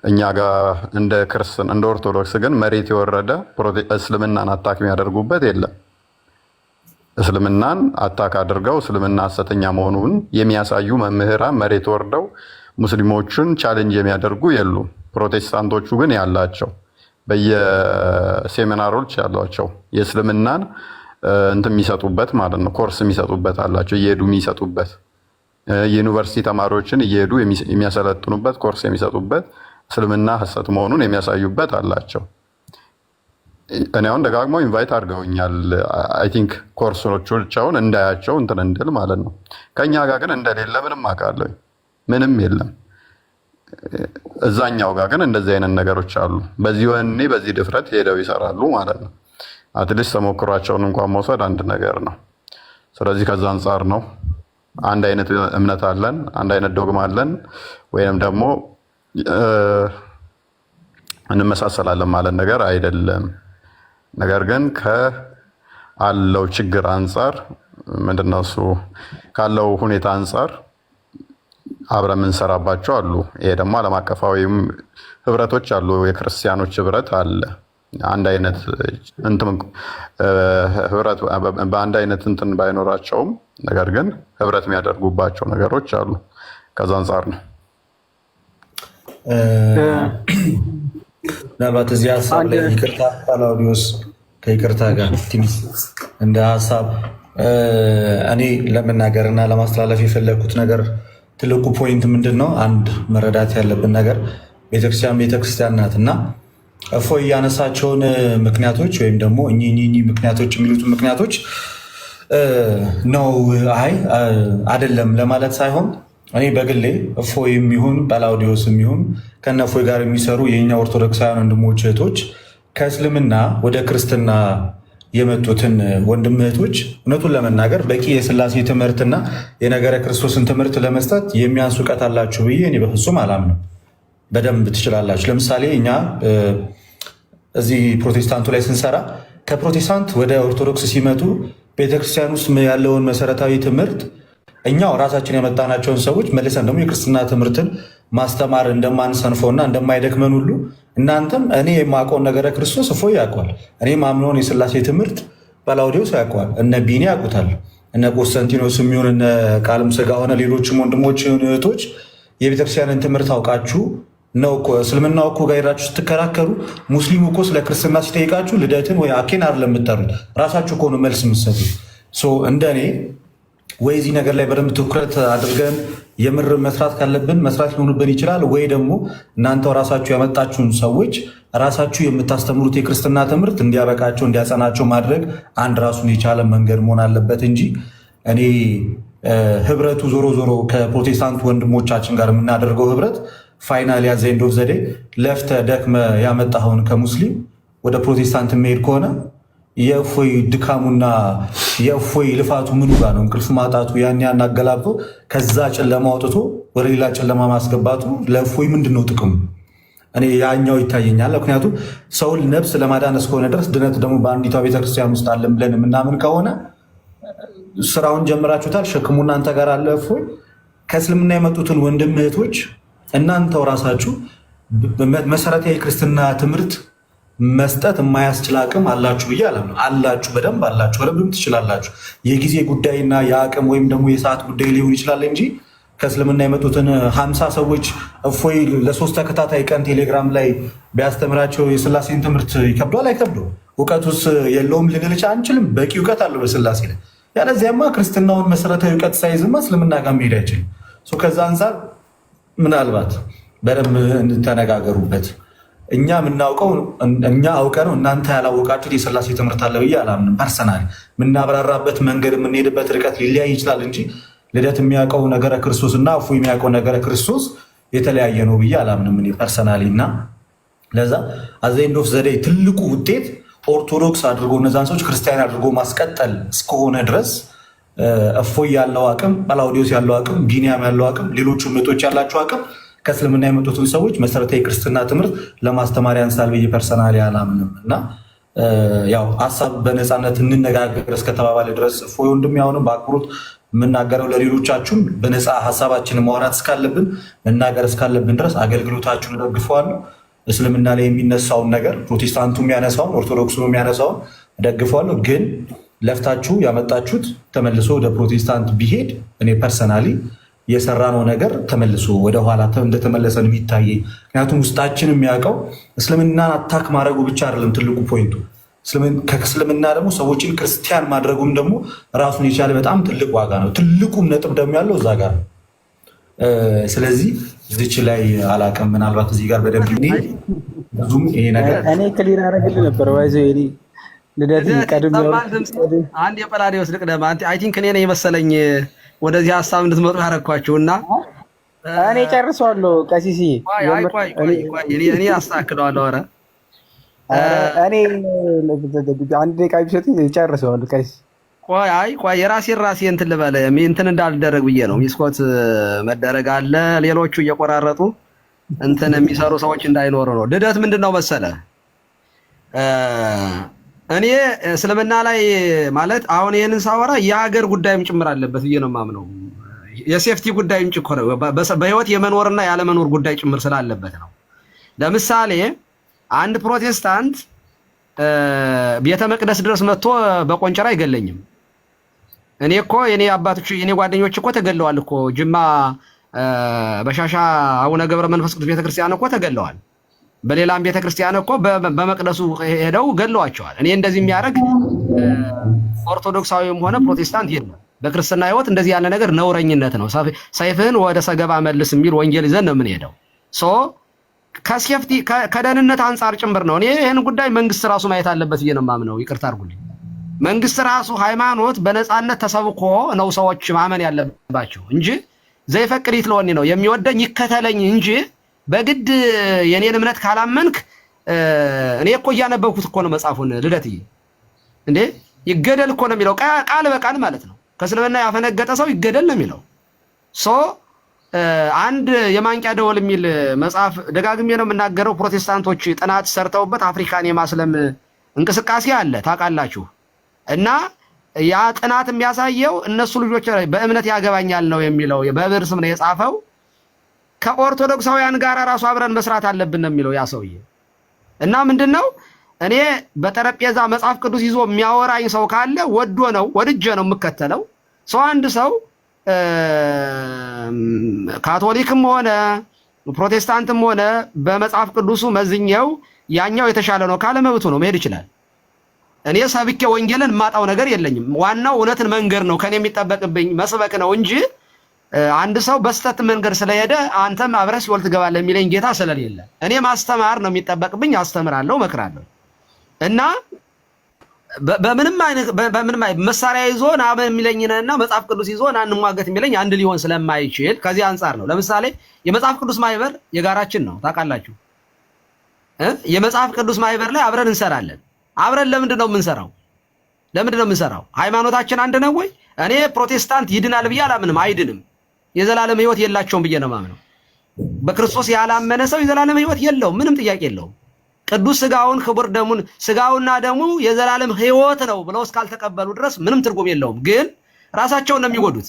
እኛ ጋር እንደ ክርስቲያን እንደ ኦርቶዶክስ ግን መሬት የወረደ እስልምናን አታክ የሚያደርጉበት የለም። እስልምናን አታክ አድርገው እስልምና ሐሰተኛ መሆኑን የሚያሳዩ መምህራን መሬት ወርደው ሙስሊሞቹን ቻሌንጅ የሚያደርጉ የሉም። ፕሮቴስታንቶቹ ግን ያላቸው በየሴሚናሮች ያሏቸው የእስልምናን እንትን የሚሰጡበት ማለት ነው። ኮርስ የሚሰጡበት አላቸው፣ እየሄዱ የሚሰጡበት ዩኒቨርሲቲ ተማሪዎችን እየሄዱ የሚያሰለጥኑበት ኮርስ የሚሰጡበት እስልምና ሐሰት መሆኑን የሚያሳዩበት አላቸው። እኔ አሁን ደጋግሞ ኢንቫይት አድርገውኛል። አይ ቲንክ ኮርሶቻቸውን እንዳያቸው እንትን እንድል ማለት ነው። ከኛ ጋር ግን እንደሌለ ምንም አውቃለሁ፣ ምንም የለም። እዛኛው ጋር ግን እንደዚህ አይነት ነገሮች አሉ። በዚህ ወኔ በዚህ ድፍረት ሄደው ይሰራሉ ማለት ነው። አትሊስት ተሞክሯቸውን እንኳን መውሰድ አንድ ነገር ነው። ስለዚህ ከዛ አንጻር ነው አንድ አይነት እምነት አለን፣ አንድ አይነት ዶግማ አለን፣ ወይም ደግሞ እንመሳሰላለን ማለት ነገር አይደለም። ነገር ግን ካለው ችግር አንጻር ምንድነው እሱ ካለው ሁኔታ አንጻር አብረን የምንሰራባቸው አሉ። ይሄ ደግሞ ዓለም አቀፋዊም ህብረቶች አሉ። የክርስቲያኖች ህብረት አለ። አንድ አይነት እንትን ህብረት በአንድ አይነት እንትን ባይኖራቸውም ነገር ግን ህብረት የሚያደርጉባቸው ነገሮች አሉ። ከዛ አንጻር ነው። ምናልባት እዚህ ሀሳብ ላይ ይቅርታ ፓላውዲዮስ ከይቅርታ ጋር ትንሽ እንደ ሀሳብ እኔ ለመናገር እና ለማስተላለፍ የፈለግኩት ነገር ትልቁ ፖይንት ምንድን ነው? አንድ መረዳት ያለብን ነገር ቤተክርስቲያን ናት እና እፎይ ያነሳቸውን ምክንያቶች ወይም ደግሞ እኚህ ምክንያቶች የሚሉትን ምክንያቶች ነው አይደለም ለማለት ሳይሆን እኔ በግሌ እፎይ የሚሆን ጳላውዲዮስ የሚሆን ከነ እፎይ ጋር የሚሰሩ የኛ ኦርቶዶክሳውያን ወንድሞች እህቶች ከእስልምና ወደ ክርስትና የመጡትን ወንድም እህቶች እውነቱን ለመናገር በቂ የስላሴ ትምህርትና የነገረ ክርስቶስን ትምህርት ለመስጠት የሚያንሱ እውቀት አላችሁ ብዬ እኔ በፍጹም አላምንም። በደንብ ትችላላችሁ። ለምሳሌ እኛ እዚህ ፕሮቴስታንቱ ላይ ስንሰራ ከፕሮቴስታንት ወደ ኦርቶዶክስ ሲመጡ ቤተክርስቲያን ውስጥ ያለውን መሰረታዊ ትምህርት እኛው ራሳችን ያመጣናቸውን ሰዎች መልሰን ደግሞ የክርስትና ትምህርትን ማስተማር እንደማንሰንፈውና እንደማይደክመን ሁሉ እናንተም እኔ የማውቀውን ነገረ ክርስቶስ እፎይ ያውቀዋል። እኔ ማምነውን የስላሴ ትምህርት ጳላውዲዮስ ያውቀዋል። እነ ቢኒ ያውቁታል። እነ ቆስጠንጢኖስ የሚሆን እነ ቃልም ስጋ ሆነ ሌሎችም ወንድሞች እህቶች የቤተክርስቲያንን ትምህርት አውቃችሁ ነው እኮ እስልምናው እኮ ጋር ሄዳችሁ ስትከራከሩ ሙስሊሙ እኮ ስለ ክርስትና ሲጠይቃችሁ ልደትን ወይ አኬን አይደለም የምትጠሩት፣ ራሳችሁ እኮ ነው መልስ የምትሰጡት። እንደኔ ወይ እዚህ ነገር ላይ በደንብ ትኩረት አድርገን የምር መስራት ካለብን መስራት ሊሆንብን ይችላል። ወይ ደግሞ እናንተው ራሳችሁ ያመጣችሁን ሰዎች ራሳችሁ የምታስተምሩት የክርስትና ትምህርት እንዲያበቃቸው እንዲያጸናቸው ማድረግ አንድ ራሱን የቻለ መንገድ መሆን አለበት እንጂ እኔ ህብረቱ ዞሮ ዞሮ ከፕሮቴስታንት ወንድሞቻችን ጋር የምናደርገው ህብረት ፋይናል ያዘ ኤንድ ኦፍ ዘ ዴይ ለፍተ ደክመ ያመጣኸውን ከሙስሊም ወደ ፕሮቴስታንት የሚሄድ ከሆነ የእፎይ ድካሙና የእፎይ ልፋቱ ምኑ ጋር ነው? እንቅልፍ ማጣቱ ያን አገላብጦ ከዛ ጨለማ አውጥቶ ወደ ሌላ ጨለማ ማስገባቱ ለእፎይ ምንድን ነው ጥቅሙ? እኔ ያኛው ይታየኛል። ምክንያቱም ሰውን ነፍስ ለማዳን እስከሆነ ድረስ ድነት ደግሞ በአንዲቷ ቤተክርስቲያን ውስጥ አለን ብለን የምናምን ከሆነ ስራውን ጀምራችሁታል፣ ሸክሙ እናንተ ጋር አለ። እፎይ ከእስልምና የመጡትን ወንድም እህቶች እናንተው ራሳችሁ መሰረታዊ ክርስትና ትምህርት መስጠት የማያስችል አቅም አላችሁ ብዬ አላምነው። አላችሁ፣ በደንብ አላችሁ፣ በደንብ ትችላላችሁ። የጊዜ ጉዳይና የአቅም ወይም ደግሞ የሰዓት ጉዳይ ሊሆን ይችላል እንጂ ከእስልምና የመጡትን 50 ሰዎች እፎይ ለ3 ተከታታይ ቀን ቴሌግራም ላይ ቢያስተምራቸው የስላሴን ትምህርት ይከብዷል? አይከብደው? እውቀቱስ የለውም ልንልቻ አንችልም። በቂ እውቀት አለው በስላሴ ላይ። ያለዚያማ ክርስትናውን መሰረታዊ እውቀት ሳይዝማ እስልምና ጋር መሄድ አይችልም። ከዛ አንጻር ምናልባት በደንብ እንተነጋገሩበት። እኛ የምናውቀው እኛ አውቀ ነው እናንተ ያላወቃችሁት የስላሴ ትምህርት አለ ብዬ አላምንም። ፐርሰናል የምናብራራበት መንገድ የምንሄድበት ርቀት ሊለያይ ይችላል እንጂ ልደት የሚያውቀው ነገረ ክርስቶስ እና እፎይ የሚያውቀው ነገረ ክርስቶስ የተለያየ ነው ብዬ አላምንም እኔ ፐርሰናሊ። እና ለዛ አት ዘ ኤንድ ኦፍ ዘ ዴይ ትልቁ ውጤት ኦርቶዶክስ አድርጎ እነዛን ሰዎች ክርስቲያን አድርጎ ማስቀጠል እስከሆነ ድረስ እፎይ ያለው አቅም፣ ጳላውዲዮስ ያለው አቅም፣ ቢኒያም ያለው አቅም፣ ሌሎቹ ምቶች ያላቸው አቅም ከእስልምና የመጡትን ሰዎች መሰረታዊ ክርስትና ትምህርት ለማስተማር ያንሳል ብዬ ፐርሰናሊ አላምንም። እና ያው ሀሳብ በነፃነት እንነጋገር እስከተባባለ ድረስ እፎይ ወንድም ያሁንም በአክብሮት የምናገረው ለሌሎቻችሁም በነፃ ሀሳባችንን ማውራት እስካለብን መናገር እስካለብን ድረስ አገልግሎታችሁን እደግፈዋለሁ። እስልምና ላይ የሚነሳውን ነገር ፕሮቴስታንቱ የሚያነሳውን ኦርቶዶክሱ የሚያነሳውን እደግፈዋለሁ። ግን ለፍታችሁ ያመጣችሁት ተመልሶ ወደ ፕሮቴስታንት ቢሄድ እኔ ፐርሰናሊ የሰራነው ነገር ተመልሶ ወደኋላ እንደተመለሰን የሚታየኝ። ምክንያቱም ውስጣችን የሚያውቀው እስልምናን አታክ ማድረጉ ብቻ አይደለም ትልቁ ፖይንቱ። ከእስልምና ደግሞ ሰዎችን ክርስቲያን ማድረጉም ደግሞ ራሱን የቻለ በጣም ትልቅ ዋጋ ነው። ትልቁም ነጥብ ደግሞ ያለው እዛ ጋር ነው። ስለዚህ እዚች ላይ አላውቅም፣ ምናልባት እዚህ ጋር በደንብ ብዙም ይሄ ነገር እኔ ክሊር አደረግልህ ነበር ባይዘ ልደት ቀድም አንድ የጰላዲዮስ ልቅደም አይ ቲንክ እኔ ነኝ መሰለኝ ወደዚህ ሀሳብ እንድትመጡ ያደረኳችሁ እና እኔ ጨርሰዋለሁ። ቀሲሲ እኔ አስተካክለዋለሁ። ኧረ እኔ አንድ ደቂቃ ቢሰጥ ጨርሰዋለሁ። ቀሲስ ቆይ የራሴ እንትን ልበለ እንትን እንዳልደረግ ብዬ ነው። ሚስኮት መደረግ አለ ሌሎቹ እየቆራረጡ እንትን የሚሰሩ ሰዎች እንዳይኖሩ ነው። ልደት ምንድን ነው መሰለ እኔ እስልምና ላይ ማለት አሁን ይሄንን ሳወራ የሀገር ጉዳይም ጭምር አለበት ብዬ ነው የማምነው። የሴፍቲ ጉዳይም ጭምር በህይወት የመኖርና ያለመኖር ጉዳይ ጭምር ስላለበት ነው። ለምሳሌ አንድ ፕሮቴስታንት ቤተ መቅደስ ድረስ መጥቶ በቆንጨራ አይገለኝም። እኔ እኮ የኔ አባቶች የኔ ጓደኞች እኮ ተገለዋል እኮ ጅማ በሻሻ አቡነ ገብረ መንፈስ ቅዱስ ቤተክርስቲያን እኮ ተገለዋል። በሌላም ቤተክርስቲያን እኮ በመቅደሱ ሄደው ገለዋቸዋል። እኔ እንደዚህ የሚያደርግ ኦርቶዶክሳዊም ሆነ ፕሮቴስታንት የለም። በክርስትና ህይወት እንደዚህ ያለ ነገር ነውረኝነት ነው። ሰይፍህን ወደ ሰገባ መልስ የሚል ወንጌል ይዘን ነው የምንሄደው። ከሴፍቲ ከደህንነት አንጻር ጭምር ነው። እኔ ይህን ጉዳይ መንግስት ራሱ ማየት አለበት ብዬ ነው የማምነው። ይቅርታ አድርጉልኝ። መንግስት ራሱ ሃይማኖት በነፃነት ተሰብኮ ነው ሰዎች ማመን ያለባቸው እንጂ ዘይፈቅድ ይትለወኒ ነው የሚወደኝ ይከተለኝ እንጂ በግድ የኔን እምነት ካላመንክ እኔ እኮ እያነበብኩት እኮ ነው መጽሐፉን ልደትዬ እንዴ ይገደል እኮ ነው የሚለው ቃል በቃል ማለት ነው። ከእስልምና ያፈነገጠ ሰው ይገደል ነው የሚለው። አንድ የማንቂያ ደወል የሚል መጽሐፍ ደጋግሜ ነው የምናገረው። ፕሮቴስታንቶች ጥናት ሰርተውበት አፍሪካን የማስለም እንቅስቃሴ አለ ታውቃላችሁ። እና ያ ጥናት የሚያሳየው እነሱ ልጆች በእምነት ያገባኛል ነው የሚለው። በብር ስም ነው የጻፈው። ከኦርቶዶክሳውያን ጋር ራሱ አብረን መስራት አለብን ነው የሚለው ያ ሰውዬ። እና ምንድነው እኔ በጠረጴዛ መጽሐፍ ቅዱስ ይዞ የሚያወራኝ ሰው ካለ ወድጄ ነው የምከተለው። አንድ ሰው ካቶሊክም ሆነ ፕሮቴስታንትም ሆነ በመጽሐፍ ቅዱሱ መዝኛው ያኛው የተሻለ ነው ካለ መብቱ ነው፣ መሄድ ይችላል። እኔ ሰብኬ ወንጌልን የማጣው ነገር የለኝም። ዋናው እውነትን መንገር ነው፣ ከኔ የሚጠበቅብኝ መስበክ ነው እንጂ አንድ ሰው በስተት መንገድ ስለሄደ አንተም አብረህ ሲኦል ትገባለህ የሚለኝ ጌታ ስለሌለ እኔ ማስተማር ነው የሚጠበቅብኝ። አስተምራለሁ፣ መክራለሁ። እና በምንም አይነት መሳሪያ ይዞ ና የሚለኝና መጽሐፍ ቅዱስ ይዞ ና እንሟገት የሚለኝ አንድ ሊሆን ስለማይችል ከዚህ አንጻር ነው። ለምሳሌ የመጽሐፍ ቅዱስ ማህበር የጋራችን ነው ታውቃላችሁ። የመጽሐፍ ቅዱስ ማህበር ላይ አብረን እንሰራለን። አብረን ለምንድን ነው የምንሰራው? ሃይማኖታችን አንድ ነው ወይ? እኔ ፕሮቴስታንት ይድናል ብዬ አላምንም። አይድንም። የዘላለም ህይወት የላቸውም ብዬ ነው ማምነው። በክርስቶስ ያላመነ ሰው የዘላለም ህይወት የለውም፣ ምንም ጥያቄ የለውም። ቅዱስ ስጋውን ክቡር ደሙን ስጋውና ደሙ የዘላለም ህይወት ነው ብለው እስካልተቀበሉ ድረስ ምንም ትርጉም የለውም። ግን ራሳቸውን ነው የሚጎዱት።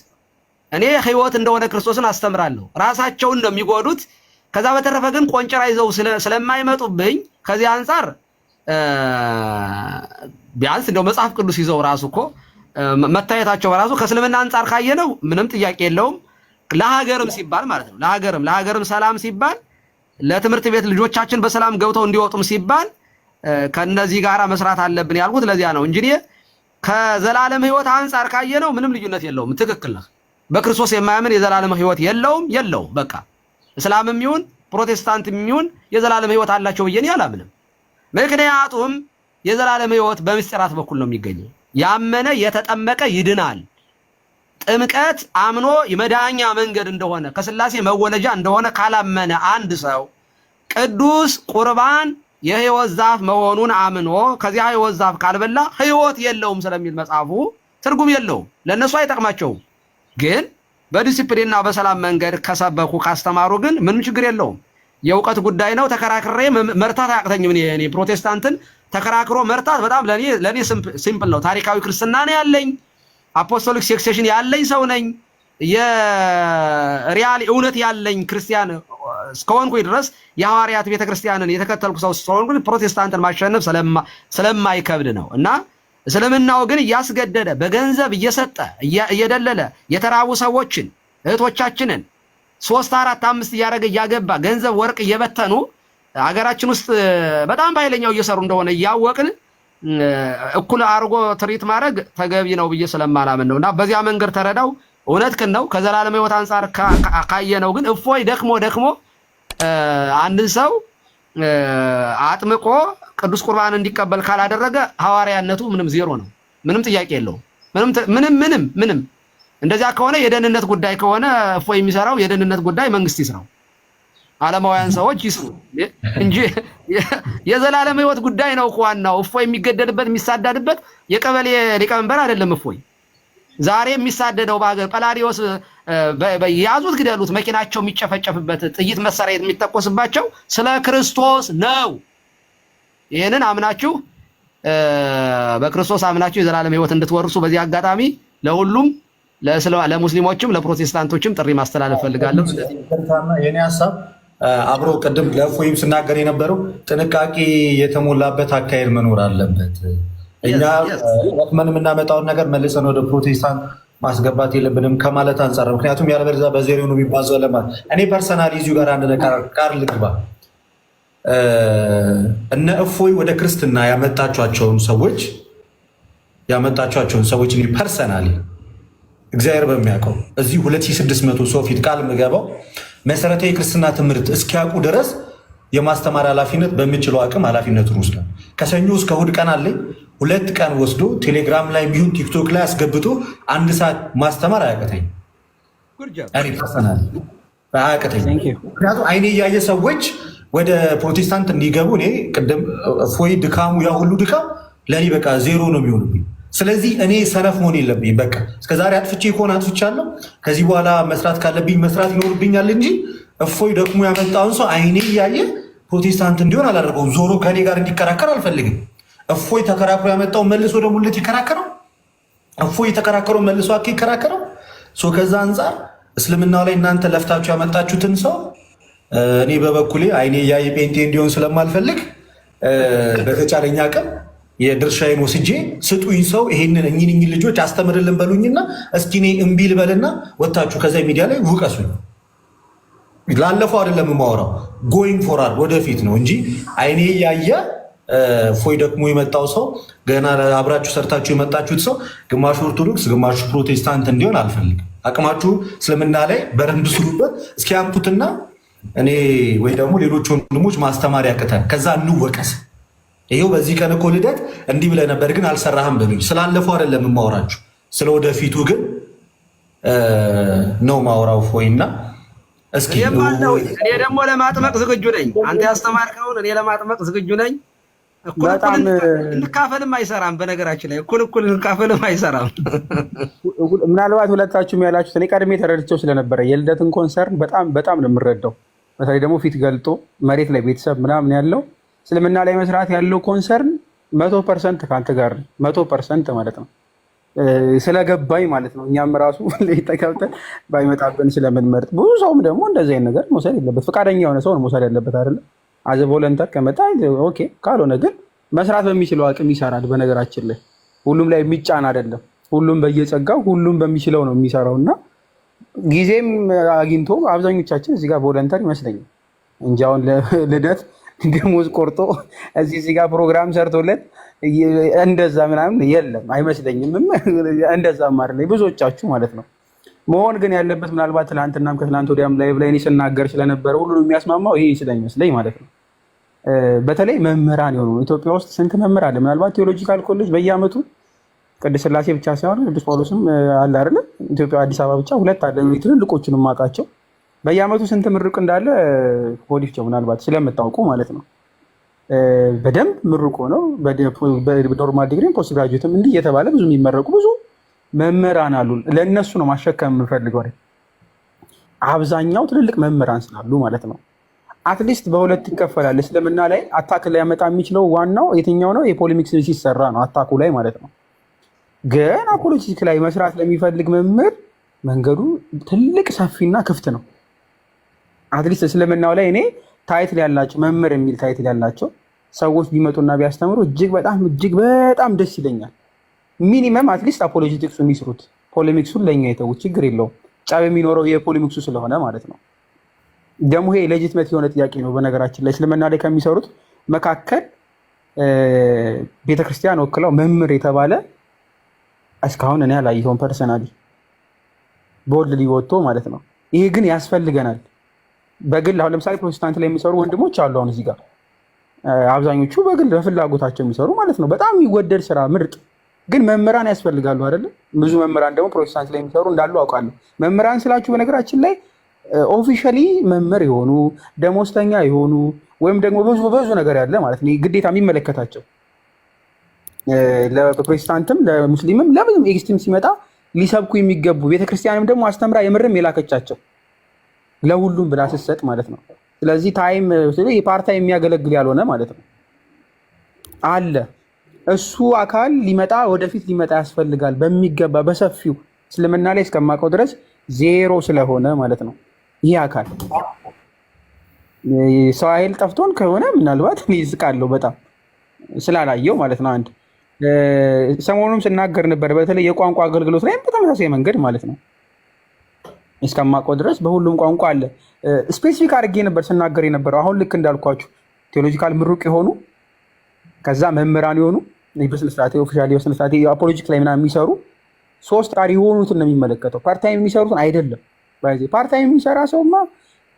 እኔ ህይወት እንደሆነ ክርስቶስን አስተምራለሁ፣ ራሳቸውን ነው የሚጎዱት። ከዛ በተረፈ ግን ቆንጨራ ይዘው ስለማይመጡብኝ ከዚህ አንጻር ቢያንስ እንደው መጽሐፍ ቅዱስ ይዘው ራሱ እኮ መታየታቸው በራሱ ከእስልምና አንጻር ካየነው ምንም ጥያቄ የለውም። ለሀገርም ሲባል ማለት ነው ለሀገርም ሰላም ሲባል ለትምህርት ቤት ልጆቻችን በሰላም ገብተው እንዲወጡም ሲባል ከነዚህ ጋራ መስራት አለብን ያልኩት ለዚያ ነው እንጂ ከዘላለም ህይወት አንጻር ካየነው ምንም ልዩነት የለውም። ትክክል ነህ። በክርስቶስ የማያምን የዘላለም ህይወት የለውም። በቃ እስላምም ይሁን ፕሮቴስታንትም ይሁን የዘላለም ህይወት አላቸው ብዬ አላምንም። ምክንያቱም የዘላለም ህይወት በምስጢራት በኩል ነው የሚገኘው። ያመነ የተጠመቀ ይድናል። ጥምቀት አምኖ የመዳኛ መንገድ እንደሆነ ከስላሴ መወለጃ እንደሆነ ካላመነ አንድ ሰው ቅዱስ ቁርባን የህይወት ዛፍ መሆኑን አምኖ ከዚያ ህይወት ዛፍ ካልበላ ህይወት የለውም ስለሚል መጽሐፉ ትርጉም የለውም፣ ለነሱ አይጠቅማቸውም። ግን በዲሲፕሊንና በሰላም መንገድ ከሰበኩ ካስተማሩ ግን ምንም ችግር የለውም። የእውቀት ጉዳይ ነው። ተከራክሬ መርታት አያቅተኝም። እኔ ፕሮቴስታንትን ተከራክሮ መርታት በጣም ለኔ ሲምፕል ነው። ታሪካዊ ክርስትና ነው ያለኝ። አፖስቶሊክ ሴክሴሽን ያለኝ ሰው ነኝ። የሪያል እውነት ያለኝ ክርስቲያን እስከሆንኩኝ ድረስ የሐዋርያት ቤተክርስቲያንን የተከተልኩ ሰው ስለሆንኩኝ ፕሮቴስታንትን ማሸነፍ ስለማይከብድ ነው። እና እስልምናው ግን እያስገደደ በገንዘብ እየሰጠ እየደለለ የተራቡ ሰዎችን እህቶቻችንን 3 4 5 እያደረገ እያገባ ገንዘብ ወርቅ እየበተኑ ሀገራችን ውስጥ በጣም በኃይለኛው እየሰሩ እንደሆነ እያወቅን እኩል አርጎ ትሪት ማድረግ ተገቢ ነው ብዬ ስለማላምን ነውና በዚያ መንገድ ተረዳው። እውነትህን ነው። ከዘላለም ህይወት አንፃር ካየነው ግን እፎይ ደክሞ አንድን ሰው አጥምቆ ቅዱስ ቁርባን እንዲቀበል ካላደረገ ሐዋርያነቱ ምንም ዜሮ ነው። ምንም ጥያቄ የለውም። ምንም እንደዚያ ከሆነ የደህንነት ጉዳይ ከሆነ እፎይ የሚሰራው የደህንነት ጉዳይ መንግስት ይስራው፣ ዓለማውያን ሰዎች ይስሩ እንጂ የዘላለም ህይወት ጉዳይ ነው እኮ ዋናው። እፎይ የሚገደልበት የሚሳደድበት የቀበሌ ሊቀመንበር አይደለም። እፎይ ዛሬ የሚሳደደው በሀገር ጳላዲዮስ ያዙት ግደሉት መኪናቸው የሚጨፈጨፍበት ጥይት መሳሪያ የሚተኮስባቸው ስለ ክርስቶስ ነው። ይሄንን አምናችሁ በክርስቶስ አምናችሁ የዘላለም ህይወት እንድትወርሱ በዚህ አጋጣሚ ለሁሉም ለሙስሊሞችም ለፕሮቴስታንቶችም ጥሪ ማስተላለፍ ፈልጋለሁ። የኔ ሐሳብ አብሮ ቅድም ለእፎይም ስናገር የነበረው ጥንቃቄ የተሞላበት አካሄድ መኖር አለበት። እኛ ወጥመን የምናመጣውን ነገር መልሰን ወደ ፕሮቴስታንት ማስገባት የለብንም ከማለት አንጻር፣ ምክንያቱም ያለበለዚያ በዜሮ ነው የሚባዘው ለማለት። እኔ ፐርሰናሊ እዚሁ ጋር አንድ ነገር ቃል ልግባ። እነ እፎይ ወደ ክርስትና ያመጣቸውን ሰዎች እኔ ፐርሰናሊ እግዚአብሔር በሚያውቀው እዚህ 2600 ሰው ፊት ቃል የምገባው መሰረታዊ የክርስትና ትምህርት እስኪያውቁ ድረስ የማስተማር ኃላፊነት በምችለው አቅም ኃላፊነቱን ወስዳል። ከሰኞ እስከ እሑድ ቀን አለኝ። 2 ቀን ወስዶ ቴሌግራም ላይ ቢሆን ቲክቶክ ላይ አስገብቶ 1 ሰዓት ማስተማር አያቅተኝ። እኔ ፐርሰናሊ አያቅተኝ። ምክንያቱም አይኔ እያየ ሰዎች ወደ ፕሮቴስታንት እንዲገቡ እኔ ቅድም እፎይ ድካሙ ያ ሁሉ ድካም ለእኔ በቃ ዜሮ ነው የሚሆንብኝ። ስለዚህ እኔ ሰነፍ መሆን የለብኝ። በቃ እስከዛሬ አጥፍቼ ከሆነ አጥፍቻለሁ። ከዚህ በኋላ መስራት ካለብኝ መስራት ይኖርብኛል እንጂ እፎይ ደግሞ ያመጣውን ሰው አይኔ እያየ ፕሮቴስታንት እንዲሆን አላደርገውም። ዞሮ ከኔ ጋር እንዲከራከር አልፈልግም። እፎይ ተከራክሮ ያመጣውን መልሶ ደግሞ ይከራከረው። እፎይ የተከራከረው መልሶ ይከራከረው። ከዛ አንጻር እስልምናው ላይ እናንተ ለፍታችሁ ያመጣችሁትን ሰው እኔ በበኩሌ አይኔ እያየ ጴንጤ እንዲሆን ስለማልፈልግ በተቻለኛ አቅም የድርሻዬን ወስጄ ስጡኝ። ሰው ይሄንን እኚህ ልጆች አስተምርልን በሉኝና እስኪ እኔ እምቢ ልበልና ወታችሁ ከዛ ሚዲያ ላይ ውቀሱኝ። ላለፈው አይደለም የማወራው፣ ጎይንግ ፎርዋርድ ወደፊት ነው እንጂ አይኔ ያየ እፎይ ደግሞ የመጣው ሰው ገና አብራችሁ ሰርታችሁ የመጣችሁት ሰው ግማሹ ኦርቶዶክስ ግማሹ ፕሮቴስታንት እንዲሆን አልፈልግም። አቅማችሁ እስልምና ላይ በደንብ ስሩበት። እስኪ አምጡትና እኔ ወይ ደግሞ ሌሎች ወንድሞች ማስተማር ያቅተን ከዛ እንወቀስ። ይሄው በዚህ ቀን እኮ ልደት እንዲህ ብለህ ነበር ግን አልሰራህም በሉኝ። ስላለፈው አይደለም የማወራችሁ ስለ ወደፊቱ ግን ነው ማወራው። ፎይና እስኪ እኔ ደግሞ ለማጥመቅ ዝግጁ ነኝ። አንተ ያስተማርከውን እኔ ለማጥመቅ ዝግጁ ነኝ። እኩል እንካፈልም አይሰራም። በነገራችን ላይ እኩል እንካፈልም አይሰራም። ምናልባት ሁለታችሁም ያላችሁት እኔ ቀድሜ ተረድቼው ስለነበረ የልደትን ኮንሰርን በጣም ነው የምረዳው። በተለይ ደግሞ ፊት ገልጦ መሬት ላይ ቤተሰብ ምናምን ያለው እስልምና ላይ መስራት ያለው ኮንሰርን 100% ከአንተ ጋር 100% ማለት ነው ስለገባኝ ማለት ነው። እኛም ራሱ ተከብተን ባይመጣብን ስለምንመርጥ ብዙ ሰውም ደግሞ እንደዚህ አይነት ነገር መውሰድ የለበት። ፈቃደኛ የሆነ ሰው መውሰድ ያለበት አይደለም። አዘ ቮለንተር ከመጣ ኦኬ፣ ካልሆነ ግን መስራት በሚችለው አቅም ይሰራል። በነገራችን ላይ ሁሉም ላይ የሚጫን አይደለም። ሁሉም በየጸጋው ሁሉም በሚችለው ነው የሚሰራው እና ጊዜም አግኝቶ አብዛኞቻችን እዚህ ጋር ቮለንተር ይመስለኛል እንጂ አሁን ልደት ደሞዝ ቆርጦ እዚህ ጋር ፕሮግራም ሰርቶለት እንደዛ ምናምን የለም አይመስለኝም። እንደዛም አይደለም ብዙዎቻችሁ ማለት ነው። መሆን ግን ያለበት ምናልባት ትናንትናም ከትናንት ወዲያም ላይቭ ላይ እኔ ስናገር ስለነበረ ሁሉንም የሚያስማማው ይሄ ስለሚመስለኝ ማለት ነው። በተለይ መምህራን የሆኑ ኢትዮጵያ ውስጥ ስንት መምህር አለ? ምናልባት ቴዎሎጂካል ኮሌጅ በየዓመቱ ቅድስት ሥላሴ ብቻ ሳይሆን ቅዱስ ጳውሎስም አለ አይደለ? ኢትዮጵያ አዲስ አበባ ብቻ 2 አለ። ትልልቆቹን የማውቃቸው በየዓመቱ ስንት ምሩቅ እንዳለ ፖሊስ ምናልባት ስለምታውቁ ማለት ነው። በደንብ ምሩቅ ነው። በኖርማል ዲግሪ ፖስት ግራጁዌትም እንዲህ እየተባለ ብዙ የሚመረቁ ብዙ መምህራን አሉ። ለእነሱ ነው ማሸከም የምንፈልገው አብዛኛው ትልልቅ መምህራን ስላሉ ማለት ነው። አትሊስት በሁለት ይከፈላል። እስልምና ላይ አታክ ሊያመጣ የሚችለው ዋናው የትኛው ነው? የፖሌሚክስ ሲሰራ ነው አታኩ ላይ ማለት ነው። ግን አፖሎጂቲክ ላይ መስራት ለሚፈልግ መምህር መንገዱ ትልቅ ሰፊና ክፍት ነው። አትሊስት እስልምናው ላይ እኔ ታይትል ያላቸው መምህር የሚል ታይትል ያላቸው ሰዎች ቢመጡና ቢያስተምሩ እጅግ በጣም ደስ ይለኛል። ሚኒመም አትሊስት አፖሎጂቲክሱ የሚስሩት ፖሌሚክሱን ለእኛ የተዉት ችግር የለውም። ጫብ የሚኖረው የፖሌሚክሱ ስለሆነ ማለት ነው። ደግሞ ይሄ ሌጂትመት የሆነ ጥያቄ ነው። በነገራችን ላይ እስልምና ላይ ከሚሰሩት መካከል ቤተክርስቲያን ወክለው መምህር የተባለ እስካሁን እኔ አላየሁም ፐርሰናሊ ቦልድ ሊወጥቶ ማለት ነው። ይሄ ግን ያስፈልገናል። በግል አሁን ለምሳሌ ፕሮቴስታንት ላይ የሚሰሩ ወንድሞች አሉ። አሁን እዚህ ጋር አብዛኞቹ በግል በፍላጎታቸው የሚሰሩ ማለት ነው። በጣም የሚወደድ ስራ ምርጥ። ግን መምህራን ያስፈልጋሉ አይደለም? ብዙ መምህራን ደግሞ ፕሮቴስታንት ላይ የሚሰሩ እንዳሉ አውቃለሁ። መምህራን ስላችሁ በነገራችን ላይ ኦፊሻሊ መምህር የሆኑ ደሞዝተኛ የሆኑ ወይም ደግሞ ብዙ ነገር ያለ ማለት ነው ግዴታ የሚመለከታቸው ለፕሮቴስታንትም ለሙስሊምም ለምንም ኤክስትሪም ሲመጣ ሊሰብኩ የሚገቡ ቤተክርስቲያንም ደግሞ አስተምራ የምርም የላከቻቸው ለሁሉም ብላ ስትሰጥ ማለት ነው። ስለዚህ ታይም የፓርታይም የሚያገለግል ያልሆነ ማለት ነው አለ። እሱ አካል ወደፊት ሊመጣ ያስፈልጋል በሚገባ በሰፊው እስልምና ላይ እስከማውቀው ድረስ ዜሮ ስለሆነ ማለት ነው። ይህ አካል ሰው ኃይል ጠፍቶን ከሆነ ምናልባት ይዝቃለሁ በጣም ስላላየው ማለት ነው። አንድ ሰሞኑም ስናገር ነበር፣ በተለይ የቋንቋ አገልግሎት ላይ በተመሳሳይ መንገድ ማለት ነው እስከማውቀው ድረስ በሁሉም ቋንቋ አለ። ስፔሲፊክ አድርጌ ነበር ስናገር የነበረው። አሁን ልክ እንዳልኳችሁ ቴዎሎጂካል ምሩቅ የሆኑ ከዛ መምህራን የሆኑ በስነስርዓት ኦፊሻሊ በስነስርዓት አፖሎጂክ ላይ ምናምን የሚሰሩ 3 ቃሪ የሆኑትን ነው የሚመለከተው። ፓርታይም የሚሰሩትን አይደለም። ፓርታይም የሚሰራ ሰውማ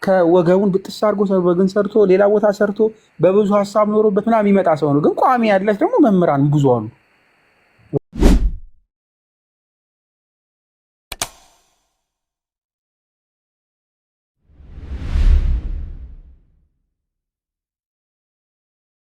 ከወገቡን ብጥስ አድርጎ በግን ሰርቶ ሌላ ቦታ ሰርቶ በብዙ ሀሳብ ኖሮበት ምናምን የሚመጣ ሰው ነው። ግን ቋሚ ያለች ደግሞ መምህራን ብዙ አሉ።